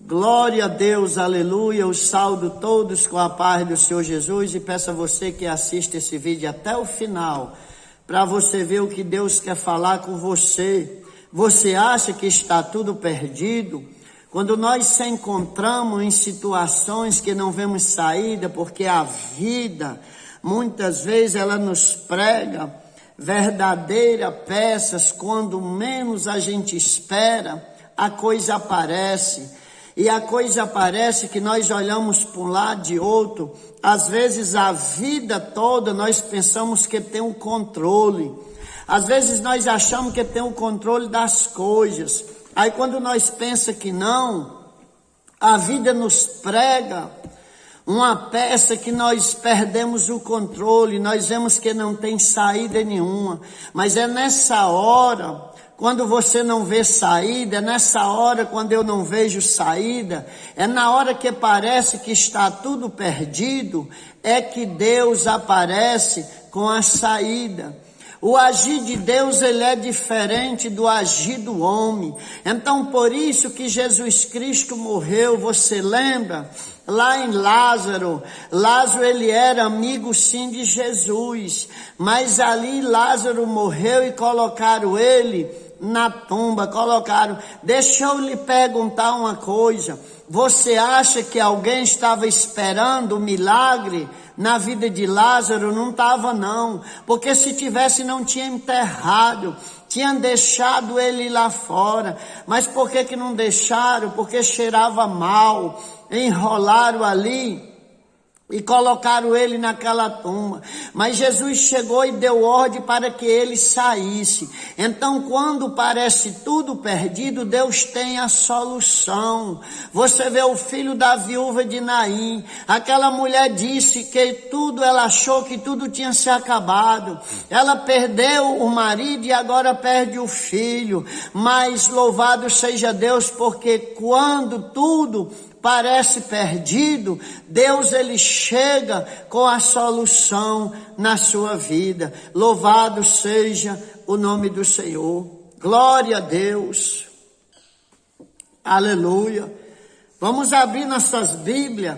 Glória a Deus, aleluia. Eu saúdo todos com a paz do Senhor Jesus e peço a você que assista esse vídeo até o final, para você ver o que Deus quer falar com você. Você acha que está tudo perdido? Quando nós se encontramos em situações que não vemos saída, porque a vida, muitas vezes, ela nos prega verdadeiras peças, quando menos a gente espera, a coisa aparece. E a coisa aparece que nós olhamos para um lado de outro. Às vezes a vida toda nós pensamos que tem um controle. Às vezes nós achamos que tem um controle das coisas. Aí quando nós pensamos que não, a vida nos prega uma peça que nós perdemos o controle. Nós vemos que não tem saída nenhuma. Mas é nessa hora, quando você não vê saída, é nessa hora quando eu não vejo saída, é na hora que parece que está tudo perdido, é que Deus aparece com a saída. O agir de Deus, ele é diferente do agir do homem. Então, por isso que Jesus Cristo morreu, você lembra? Lá em Lázaro, ele era amigo sim de Jesus, mas ali Lázaro morreu e colocaram ele na tumba, Deixa eu lhe perguntar uma coisa, você acha que alguém estava esperando o milagre na vida de Lázaro? Não estava não, porque se tivesse não tinha enterrado, tinham deixado ele lá fora. Mas por que não deixaram? Porque cheirava mal, enrolaram ali e colocaram ele naquela tumba. Mas Jesus chegou e deu ordem para que ele saísse. Então, quando parece tudo perdido, Deus tem a solução. Você vê o filho da viúva de Naim. Aquela mulher disse que ela achou que tudo tinha se acabado. Ela perdeu o marido e agora perde o filho. Mas louvado seja Deus, porque quando tudo parece perdido, Deus ele chega com a solução na sua vida. Louvado seja o nome do Senhor. Glória a Deus. Aleluia. Vamos abrir nossas Bíblias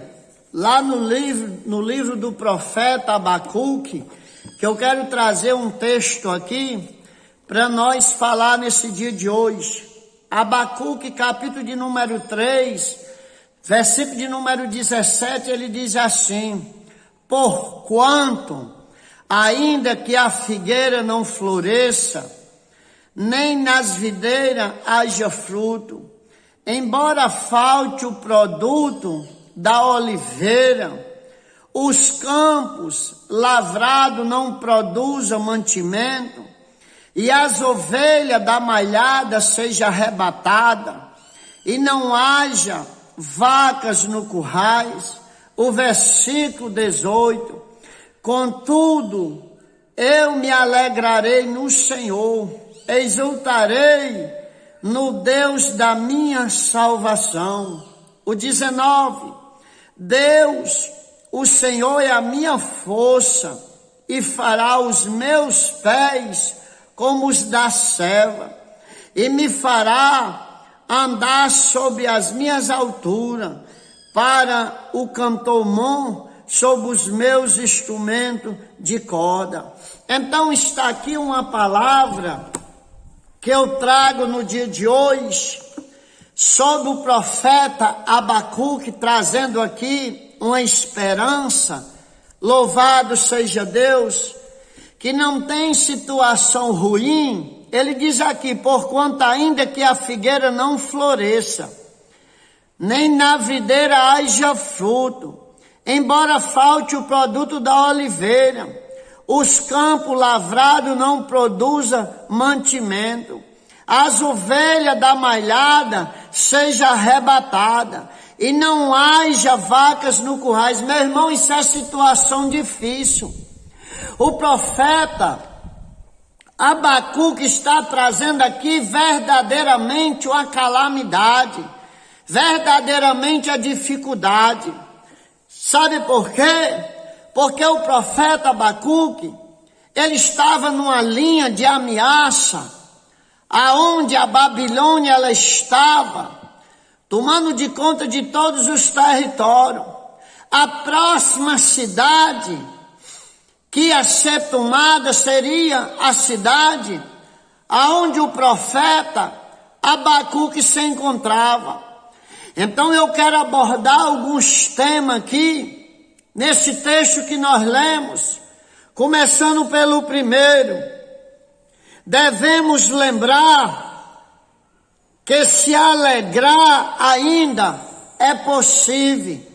lá no livro do profeta Abacuque, que eu quero trazer um texto aqui para nós falar nesse dia de hoje. Abacuque, capítulo de número 3, versículo de número 17, ele diz assim: porquanto, ainda que a figueira não floresça, nem nas videiras haja fruto, embora falte o produto da oliveira, os campos lavrados não produzam mantimento, e as ovelhas da malhada sejam arrebatadas, e não haja vacas no currais. O versículo 18: contudo, eu me alegrarei no Senhor, exultarei no Deus da minha salvação. O 19: Deus, o Senhor é a minha força, e fará os meus pés como os da selva, e me fará andar sobre as minhas alturas, para o cantor bom sobre os meus instrumentos de corda. Então está aqui uma palavra que eu trago no dia de hoje, sobre o profeta Abacuque, trazendo aqui uma esperança. Louvado seja Deus, que não tem situação ruim. Ele diz aqui: porquanto ainda que a figueira não floresça, nem na videira haja fruto, embora falte o produto da oliveira, os campos lavrados não produzam mantimento, as ovelhas da malhada sejam arrebatadas, e não haja vacas no currais. Meu irmão, isso é situação difícil. O profeta Abacuque está trazendo aqui verdadeiramente uma calamidade, verdadeiramente a dificuldade. Sabe por quê? Porque o profeta Abacuque, ele estava numa linha de ameaça, aonde a Babilônia ela estava tomando de conta de todos os territórios. A próxima cidade que ia ser tomada seria a cidade aonde o profeta Abacuque se encontrava. Então eu quero abordar alguns temas aqui, nesse texto que nós lemos, começando pelo primeiro. Devemos lembrar que se alegrar ainda é possível.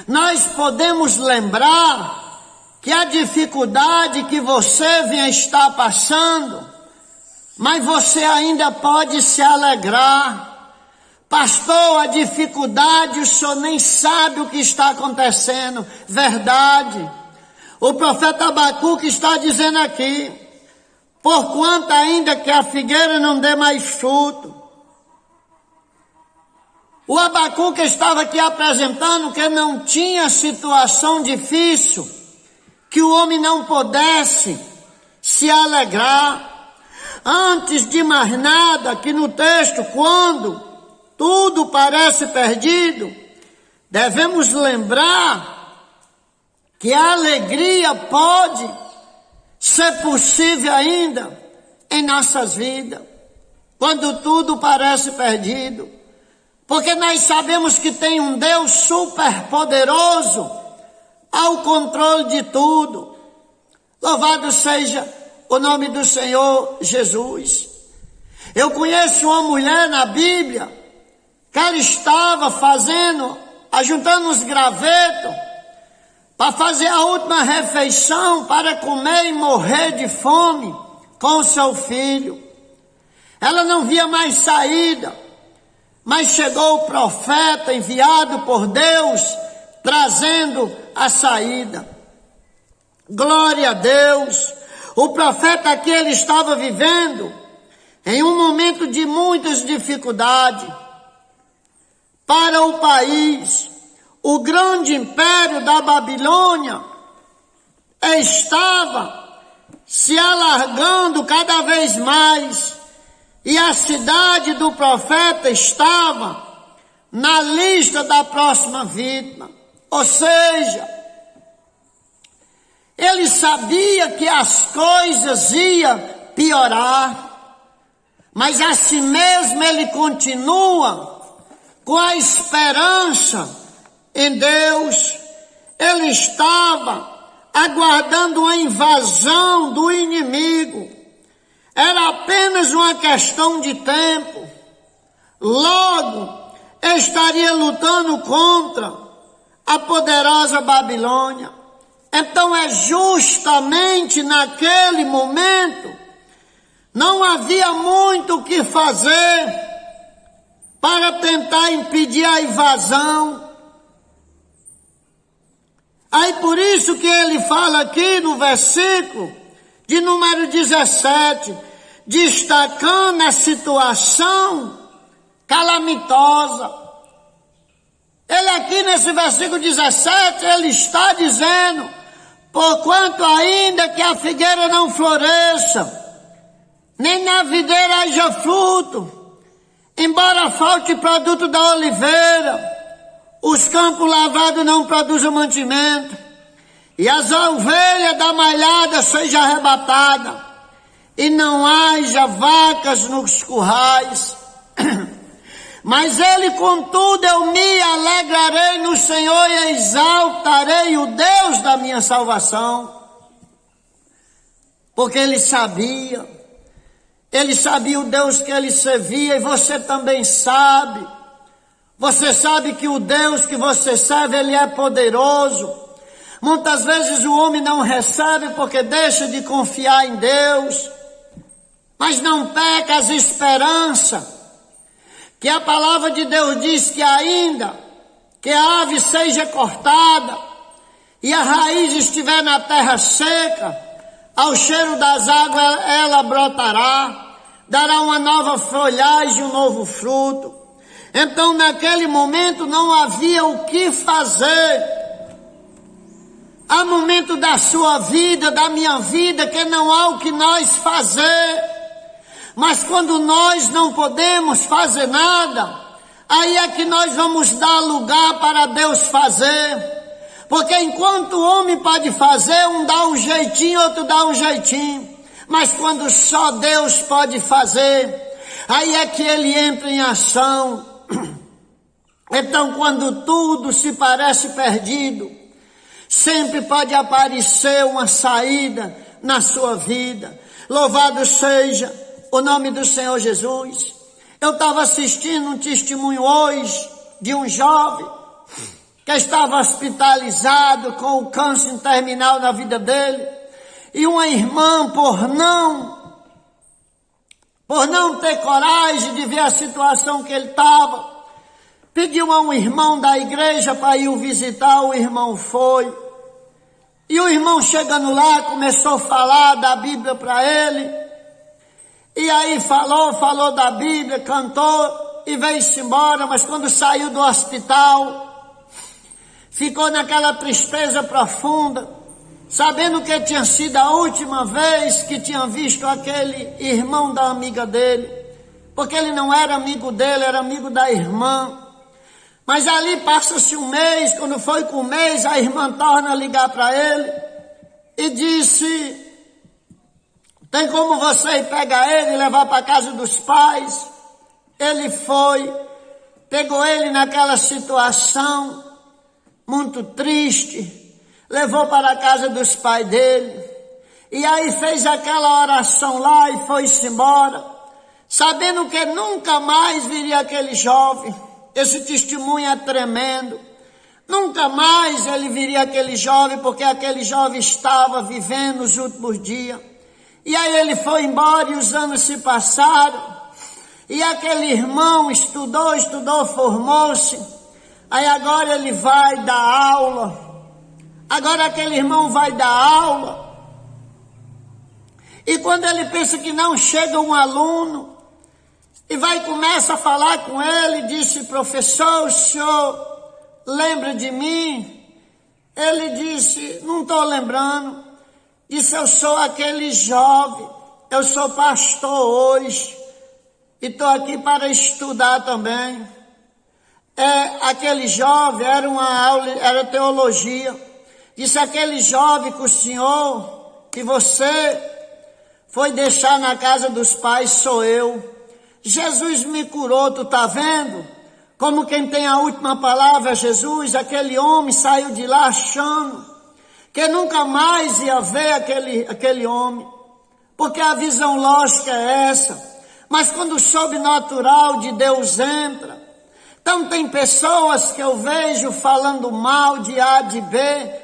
Nós podemos lembrar que a dificuldade que você vinha estar passando, mas você ainda pode se alegrar. Pastor, a dificuldade, o senhor nem sabe o que está acontecendo. Verdade. O profeta Abacuque está dizendo aqui, porquanto ainda que a figueira não dê mais fruto. O Abacuque estava aqui apresentando que não tinha situação difícil, que o homem não pudesse se alegrar. Antes de mais nada, aqui no texto, quando tudo parece perdido, devemos lembrar que a alegria pode ser possível ainda em nossas vidas, quando tudo parece perdido, porque nós sabemos que tem um Deus super poderoso ao controle de tudo. Louvado seja o nome do Senhor Jesus. Eu conheço uma mulher na Bíblia que ela estava ajuntando os gravetos para fazer a última refeição, para comer e morrer de fome com o seu filho. Ela não via mais saída, mas chegou o profeta enviado por Deus, trazendo a saída. Glória a Deus. O profeta aqui, ele estava vivendo em um momento de muitas dificuldades. Para o país, o grande império da Babilônia estava se alargando cada vez mais, e a cidade do profeta estava na lista da próxima vítima. Ou seja, ele sabia que as coisas iam piorar, mas assim mesmo ele continua com a esperança em Deus. Ele estava aguardando a invasão do inimigo. Era apenas uma questão de tempo. Logo, estaria lutando contra a poderosa Babilônia. Então é justamente naquele momento, não havia muito o que fazer para tentar impedir a invasão. Aí por isso que ele fala aqui no versículo de número 17, destacando a situação calamitosa. Ele aqui nesse versículo 17, ele está dizendo, porquanto ainda que a figueira não floresça, nem na videira haja fruto, embora falte produto da oliveira, os campos lavrados não produzam mantimento, e as ovelhas da malhada sejam arrebatadas, e não haja vacas nos currais. Mas ele, contudo, eu me alegrarei no Senhor e exaltarei o Deus da minha salvação. Porque ele sabia o Deus que ele servia, e você também sabe. Você sabe que o Deus que você serve, ele é poderoso. Muitas vezes o homem não recebe porque deixa de confiar em Deus, mas não peca as esperanças, que a palavra de Deus diz que ainda que a ave seja cortada e a raiz estiver na terra seca, ao cheiro das águas ela brotará, dará uma nova folhagem, um novo fruto. Então naquele momento não havia o que fazer. Há momento da sua vida, da minha vida, que não há o que nós fazer. Mas quando nós não podemos fazer nada, Aí é que nós vamos dar lugar para Deus fazer. Porque enquanto o homem pode fazer, um dá um jeitinho, outro dá um jeitinho. Mas quando só Deus pode fazer, aí é que ele entra em ação. Então, quando tudo se parece perdido, sempre pode aparecer uma saída na sua vida. Louvado seja o nome do Senhor Jesus. Eu estava assistindo um testemunho hoje de um jovem que estava hospitalizado com o câncer terminal na vida dele. E uma irmã, por não ter coragem de ver a situação que ele estava, pediu a um irmão da igreja para ir o visitar. O irmão foi. E o irmão, chegando lá, começou a falar da Bíblia para ele. E aí falou da Bíblia, cantou e veio-se embora. Mas quando saiu do hospital, ficou naquela tristeza profunda, sabendo que tinha sido a última vez que tinha visto aquele irmão da amiga dele. Porque ele não era amigo dele, era amigo da irmã. Mas ali passa-se um mês. Quando foi com um mês, a irmã torna a ligar para ele e disse: tem como você ir pegar ele e levar para a casa dos pais? Ele foi, pegou ele naquela situação muito triste, levou para a casa dos pais dele, e aí fez aquela oração lá e foi-se embora, sabendo que nunca mais viria aquele jovem. Esse testemunho é tremendo. Nunca mais ele viria aquele jovem, porque aquele jovem estava vivendo os últimos dias. E aí ele foi embora e os anos se passaram. E aquele irmão estudou, formou-se. Aí agora ele vai dar aula. Agora aquele irmão vai dar aula. E quando ele pensa que não chega um aluno, e começa a falar com ele, disse: professor, o senhor lembra de mim? Ele disse: não estou lembrando. Disse: eu sou aquele jovem, eu sou pastor hoje, e estou aqui para estudar também. Aquele jovem era uma aula, era teologia. Disse: aquele jovem que o senhor, que você foi deixar na casa dos pais, sou eu. Jesus me curou, tu tá vendo? Como quem tem a última palavra, Jesus. Aquele homem saiu de lá achando que nunca mais ia ver aquele homem, porque a visão lógica é essa. Mas quando o sobrenatural de Deus entra, então tem pessoas que eu vejo falando mal de A, de B.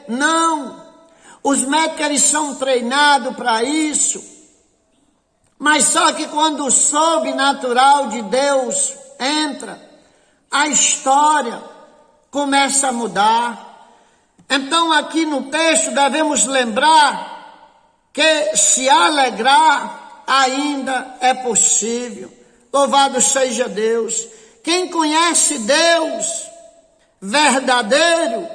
Não, os médicos eles são treinados para isso. Mas só que quando o sobrenatural de Deus entra, a história começa a mudar. Então aqui no texto devemos lembrar que se alegrar ainda é possível. Louvado seja Deus. Quem conhece Deus verdadeiro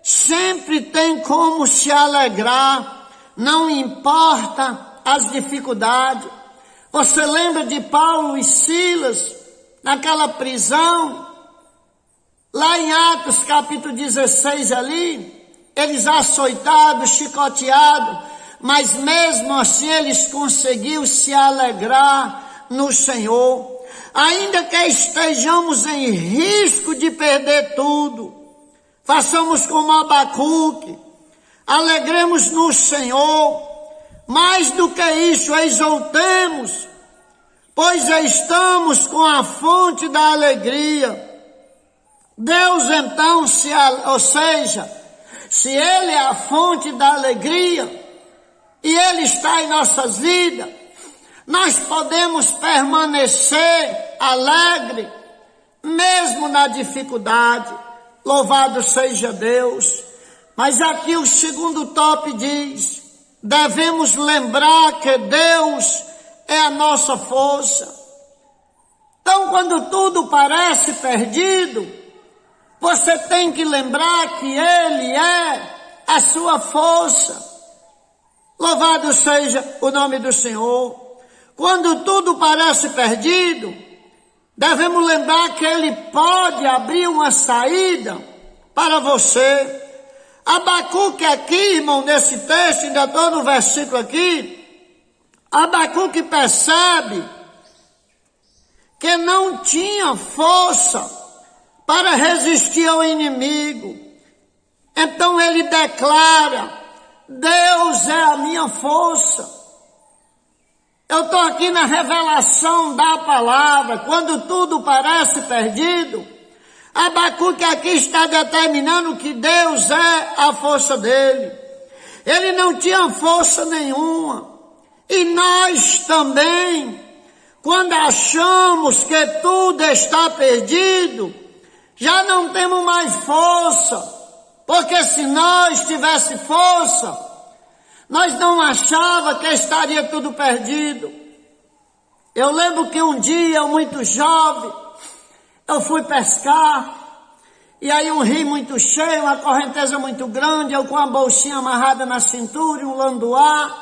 sempre tem como se alegrar, não importa as dificuldades. Você lembra de Paulo e Silas naquela prisão? Lá em Atos capítulo 16 ali, eles açoitados, chicoteados, mas mesmo assim eles conseguiram se alegrar no Senhor. Ainda que estejamos em risco de perder tudo, façamos como Abacuque, alegremos no Senhor. Mais do que isso, exaltemos, pois estamos com a fonte da alegria. Deus então, se Ele é a fonte da alegria, e Ele está em nossas vidas, nós podemos permanecer alegre, mesmo na dificuldade. Louvado seja Deus. Mas aqui o segundo tópico diz: devemos lembrar que Deus é a nossa força. Então, quando tudo parece perdido, você tem que lembrar que Ele é a sua força. Louvado seja o nome do Senhor. Quando tudo parece perdido, Devemos lembrar que ele pode abrir uma saída para você. Abacuque aqui, irmão, nesse texto, ainda estou no versículo aqui, Abacuque percebe que não tinha força para resistir ao inimigo. Então ele declara: Deus é a minha força. Eu estou aqui na revelação da palavra, quando tudo parece perdido. Abacuque aqui está determinando que Deus é a força dele. Ele não tinha força nenhuma. E nós também, quando achamos que tudo está perdido, já não temos mais força. Porque se nós tivéssemos força, nós não achávamos que estaria tudo perdido. Eu lembro que um dia, muito jovem, eu fui pescar, e aí um rio muito cheio, uma correnteza muito grande, eu com a bolsinha amarrada na cintura e um landuá,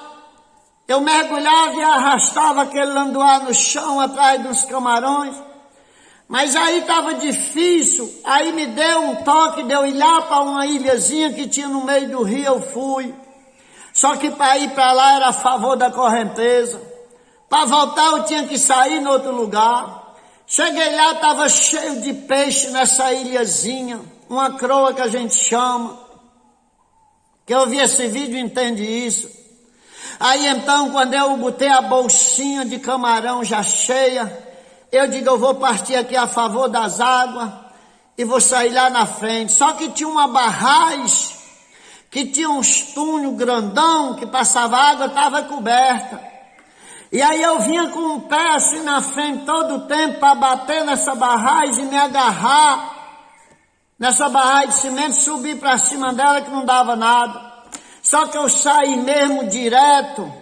eu mergulhava e arrastava aquele landuá no chão, atrás dos camarões, mas aí estava difícil, aí me deu um toque de eu ir lá para uma ilhazinha que tinha no meio do rio, eu fui. Só que para ir para lá era a favor da correnteza. Para voltar eu tinha que sair em outro lugar. Cheguei lá, estava cheio de peixe nessa ilhazinha, uma croa que a gente chama. Quem ouvir esse vídeo entende isso. Aí então, quando eu botei a bolsinha de camarão já cheia, eu digo, eu vou partir aqui a favor das águas e vou sair lá na frente. Só que tinha uma barragem, que tinha uns túnel grandão, que passava água, estava coberta. E aí eu vinha com um pé assim na frente todo o tempo para bater nessa barragem e me agarrar nessa barragem de cimento, subir para cima dela que não dava nada. Só que eu saí mesmo direto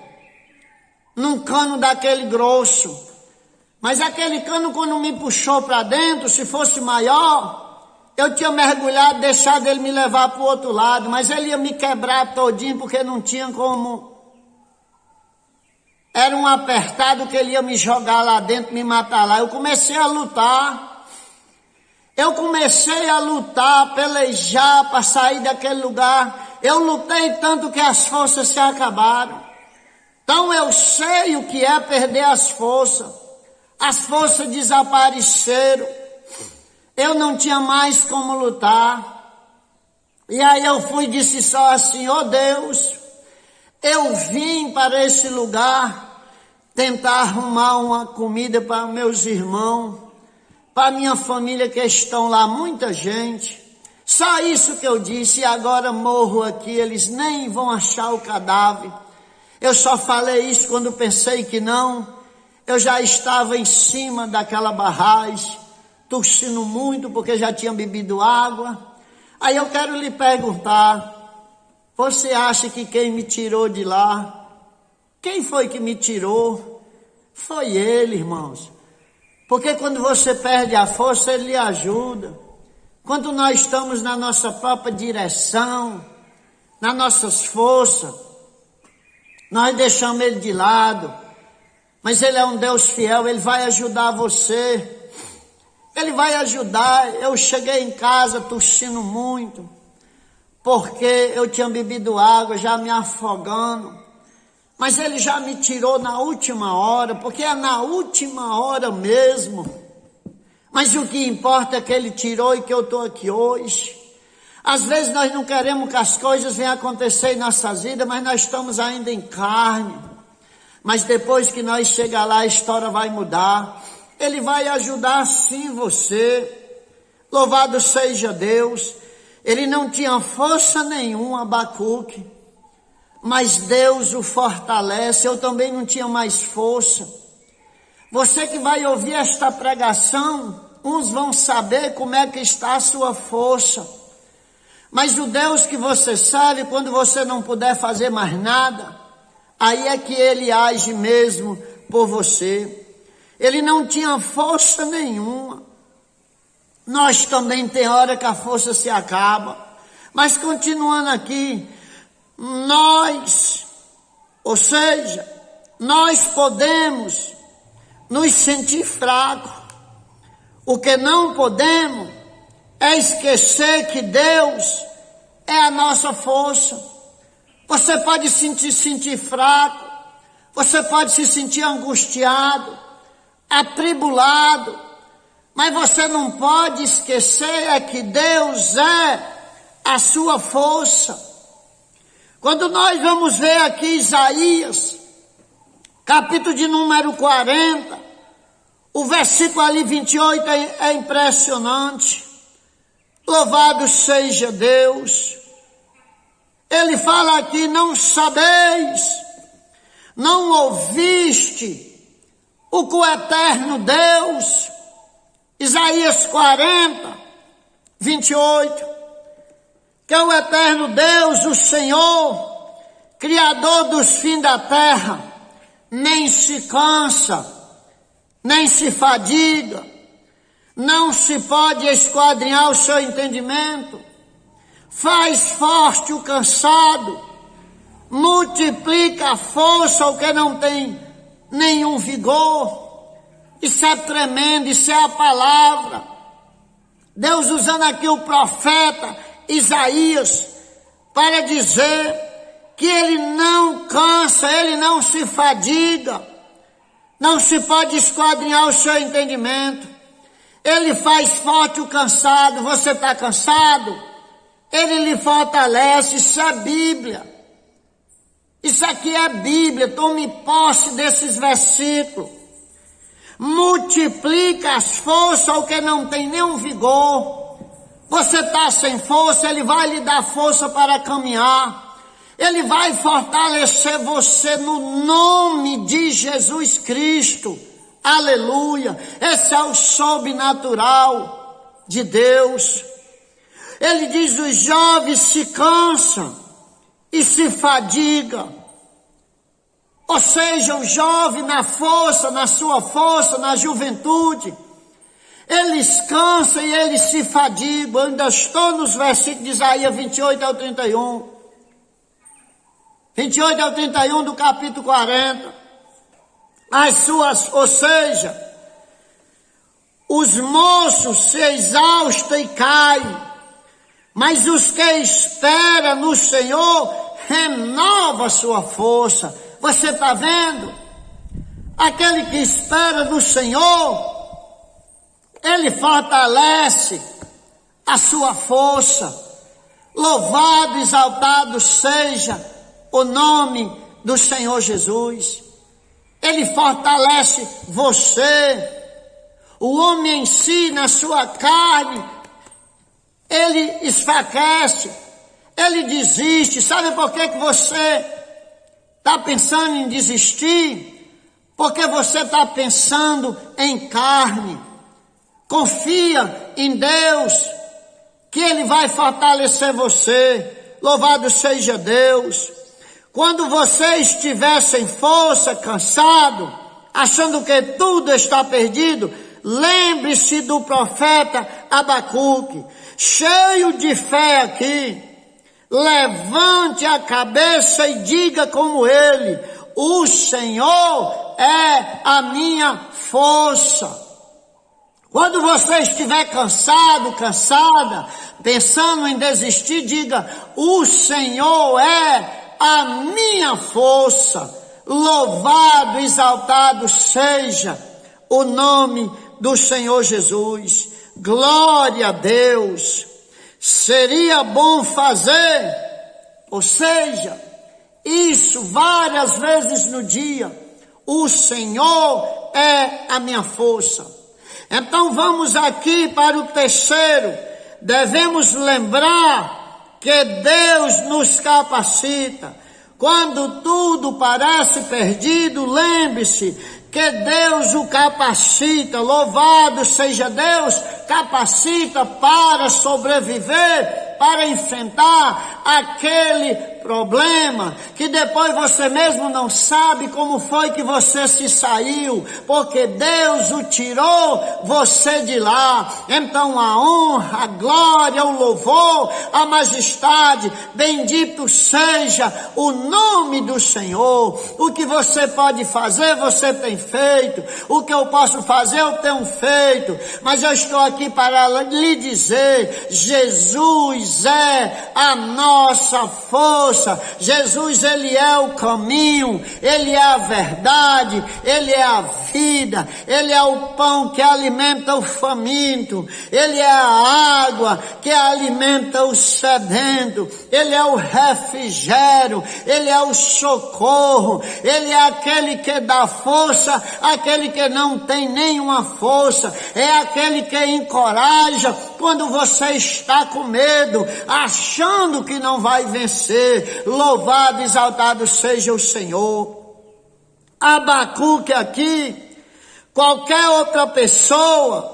num cano daquele grosso. Mas aquele cano, quando me puxou para dentro, se fosse maior, eu tinha mergulhado, deixado ele me levar para o outro lado, mas ele ia me quebrar todinho, porque não tinha como. Era um apertado que ele ia me jogar lá dentro, me matar lá. Eu comecei a lutar, pelejar para sair daquele lugar. Eu lutei tanto que as forças se acabaram. Então eu sei o que é perder as forças. As forças desapareceram. Eu não tinha mais como lutar. E aí eu fui e disse só assim, ó Deus, eu vim para esse lugar tentar arrumar uma comida para meus irmãos, para minha família que estão lá, muita gente. Só isso que eu disse, e agora morro aqui, eles nem vão achar o cadáver. Eu só falei isso quando pensei que não. Eu já estava em cima daquela barragem, tossindo muito porque já tinha bebido água. Aí eu quero lhe perguntar, você acha que quem me tirou de lá, quem foi que me tirou? Foi ele, irmãos. Porque quando você perde a força, ele lhe ajuda. Quando nós estamos na nossa própria direção, nas nossas forças, nós deixamos ele de lado. Mas ele é um Deus fiel, ele vai ajudar você. Ele vai ajudar. Eu cheguei em casa tossindo muito, porque eu tinha bebido água, já me afogando. Mas ele já me tirou na última hora, porque é na última hora mesmo. Mas o que importa é que ele tirou e que eu estou aqui hoje. Às vezes nós não queremos que as coisas venham acontecer em nossas vidas, mas nós estamos ainda em carne. Mas depois que nós chegar lá, a história vai mudar. Ele vai ajudar sim você. Louvado seja Deus. Ele não tinha força nenhuma, Abacuque, mas Deus o fortalece. Eu também não tinha mais força. Você que vai ouvir esta pregação, uns vão saber como é que está a sua força. Mas o Deus que você serve, quando você não puder fazer mais nada, aí é que ele age mesmo por você. Ele não tinha força nenhuma. Nós também tem hora que a força se acaba. Mas continuando aqui, nós podemos nos sentir fracos. O que não podemos é esquecer que Deus é a nossa força. Você pode se sentir fraco, você pode se sentir angustiado, atribulado, mas você não pode esquecer é que Deus é a sua força. Quando nós vamos ver aqui Isaías, capítulo de número 40, o versículo ali 28 é impressionante. Louvado seja Deus. Ele fala aqui: não sabeis, não ouviste o que o eterno Deus, Isaías 40, 28, que é o eterno Deus, o Senhor, Criador dos fins da terra, nem se cansa, nem se fadiga, não se pode esquadrinhar o seu entendimento, faz forte o cansado, multiplica a força ao que não tem nenhum vigor. Isso é tremendo, isso é a palavra. Deus usando aqui o profeta Isaías para dizer que ele não cansa, ele não se fadiga, não se pode esquadrinhar o seu entendimento. Ele faz forte o cansado. Você está cansado? Ele lhe fortalece. Isso é Bíblia. Isso aqui é Bíblia. Tome posse desses versículos. Multiplica as forças ao que não tem nenhum vigor. Você está sem força, Ele vai lhe dar força para caminhar. Ele vai fortalecer você no nome de Jesus Cristo. Aleluia. Esse é o sobrenatural de Deus. Ele diz: os jovens se cansam e se fadigam. Ou seja, o jovem na força, na sua força, na juventude, eles cansam e eles se fadigam. Eu ainda estou nos versículos de Isaías 28 ao 31. 28 ao 31 do capítulo 40. Ou seja, os moços se exaustam e caem, mas os que esperam no Senhor renova a sua força. Você está vendo? Aquele que espera no Senhor, ele fortalece a sua força. Louvado, exaltado seja o nome do Senhor Jesus. Ele fortalece você. O homem em si, na sua carne, ele esfraquece, ele desiste. Sabe por que você está pensando em desistir? Porque você está pensando em carne. Confia em Deus, que Ele vai fortalecer você. Louvado seja Deus. Quando você estiver sem força, cansado, achando que tudo está perdido, lembre-se do profeta Abacuque, cheio de fé aqui. Levante a cabeça e diga como ele: o Senhor é a minha força. Quando você estiver cansado, cansada, pensando em desistir, diga: o Senhor é a minha força. Louvado, exaltado seja o nome do Senhor Jesus. Glória a Deus. Seria bom fazer, ou seja, isso várias vezes no dia. O Senhor é a minha força. Então vamos aqui para o terceiro. Devemos lembrar que Deus nos capacita. Quando tudo parece perdido, lembre-se que Deus o capacita. Louvado seja Deus, capacita para sobreviver, para enfrentar aquele problema que depois você mesmo não sabe como foi que você se saiu, porque Deus o tirou você de lá. Então a honra, a glória, o louvor, a majestade, bendito seja o nome do Senhor. O que você pode fazer, você tem feito. O que eu posso fazer, eu tenho feito. Mas eu estou aqui para lhe dizer, Jesus é a nossa força. Jesus, Ele é o caminho, Ele é a verdade, Ele é a vida, Ele é o pão que alimenta o faminto, Ele é a água que alimenta o sedento, Ele é o refrigério, Ele é o socorro, Ele é aquele que dá força àquele que não tem nenhuma força, é aquele que encoraja quando você está com medo, achando que não vai vencer. Louvado e exaltado seja o Senhor. Abacuque aqui, qualquer outra pessoa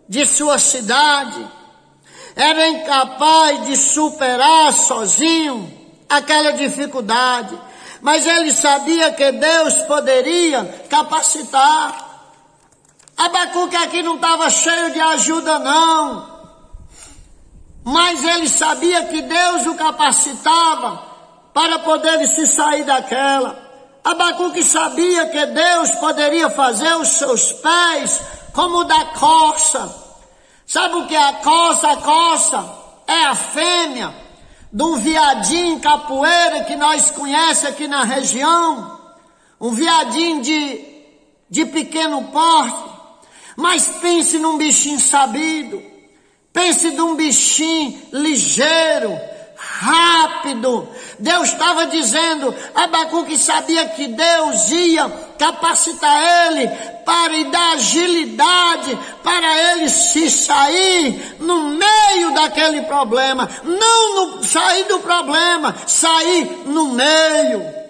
de sua cidade era incapaz de superar sozinho aquela dificuldade, mas ele sabia que Deus poderia capacitar. Abacuque aqui não estava cheio de ajuda não, mas ele sabia que Deus o capacitava para poder se sair daquela. Abacuque sabia que Deus poderia fazer os seus pés como o da corça. Sabe o que é a corça? A corça é a fêmea de um viadinho capoeira que nós conhecemos aqui na região. Um viadinho de pequeno porte. Mas pense num bichinho sabido. Pense num bichinho ligeiro, rápido. Deus estava dizendo, Abacuque sabia que Deus ia capacitar ele para lhe dar agilidade, para ele se sair no meio daquele problema. Não sair do problema, sair no meio.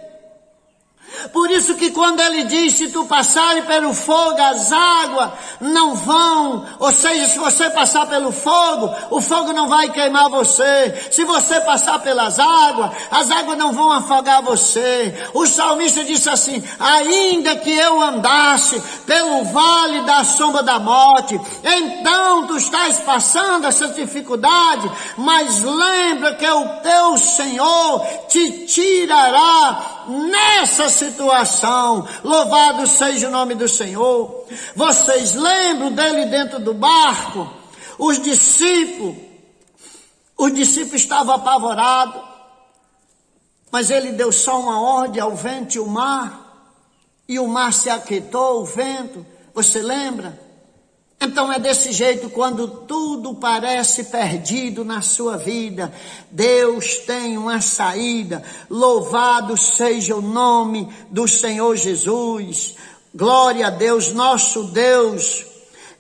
Por isso que quando ele diz, se tu passares pelo fogo, as águas não vão, ou seja, se você passar pelo fogo, o fogo não vai queimar você. Se você passar pelas águas, as águas não vão afogar você. O salmista disse assim, ainda que eu andasse pelo vale da sombra da morte, então tu estás passando essa dificuldade, mas lembra que o teu Senhor te tirará nessa situação. Louvado seja o nome do Senhor. Vocês lembram dele dentro do barco? Os discípulos estavam apavorados, mas ele deu só uma ordem ao vento e o mar se aquietou, o vento. Você lembra? Então é desse jeito, quando tudo parece perdido na sua vida, Deus tem uma saída. Louvado seja o nome do Senhor Jesus. Glória a Deus. Nosso Deus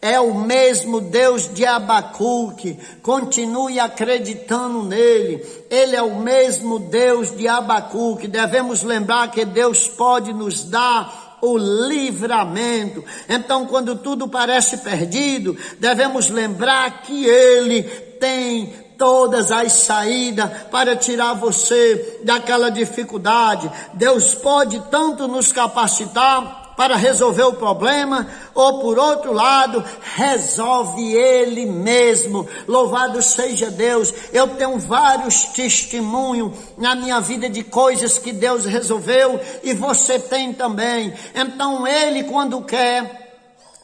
é o mesmo Deus de Abacuque. Continue acreditando nele. Ele é o mesmo Deus de Abacuque. Devemos lembrar que Deus pode nos dar o livramento. Então, quando tudo parece perdido, devemos lembrar que Ele tem todas as saídas para tirar você daquela dificuldade. Deus pode tanto nos capacitar para resolver o problema, ou por outro lado, resolve Ele mesmo. Louvado seja Deus. Eu tenho vários testemunhos na minha vida de coisas que Deus resolveu, e você tem também. Então Ele, quando quer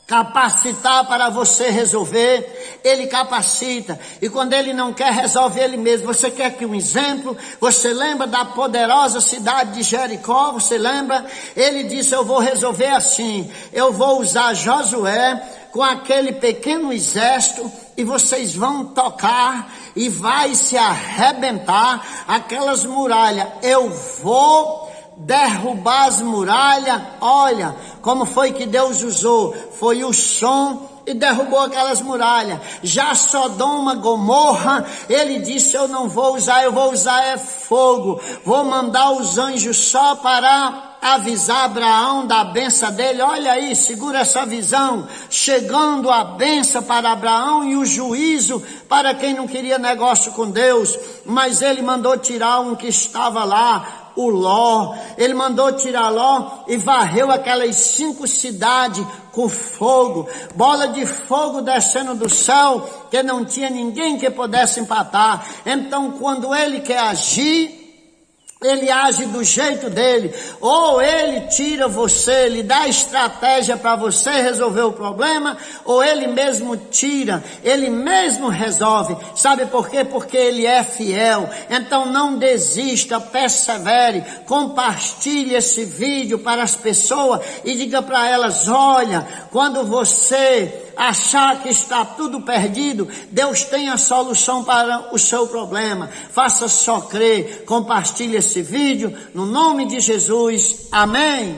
capacitar para você resolver, Ele capacita. E quando Ele não quer, resolve Ele mesmo. Você quer que um exemplo? Você lembra da poderosa cidade de Jericó? Você lembra? Ele disse, eu vou resolver assim. Eu vou usar Josué com aquele pequeno exército, e vocês vão tocar e vai se arrebentar aquelas muralhas. Eu vou derrubar as muralhas. Olha como foi que Deus usou, foi o som e derrubou aquelas muralhas. Já Sodoma, Gomorra, ele disse, eu não vou usar, eu vou usar é fogo, vou mandar os anjos só para avisar Abraão da bênção dele. Olha aí, segura essa visão. Chegando a bênção para Abraão e o juízo para quem não queria negócio com Deus. Mas ele mandou tirar um que estava lá, o Ló. Ele mandou tirar Ló e varreu aquelas 5 cidades com fogo, bola de fogo descendo do céu, que não tinha ninguém que pudesse empatar. Então, quando ele quer agir, ele age do jeito dele. Ou ele tira você, ele dá estratégia para você resolver o problema, ou ele mesmo tira, ele mesmo resolve. Sabe por quê? Porque ele é fiel. Então não desista, persevere, compartilhe esse vídeo para as pessoas e diga para elas: olha, quando você achar que está tudo perdido, Deus tem a solução para o seu problema. Faça só crer, compartilhe esse vídeo, no nome de Jesus, amém.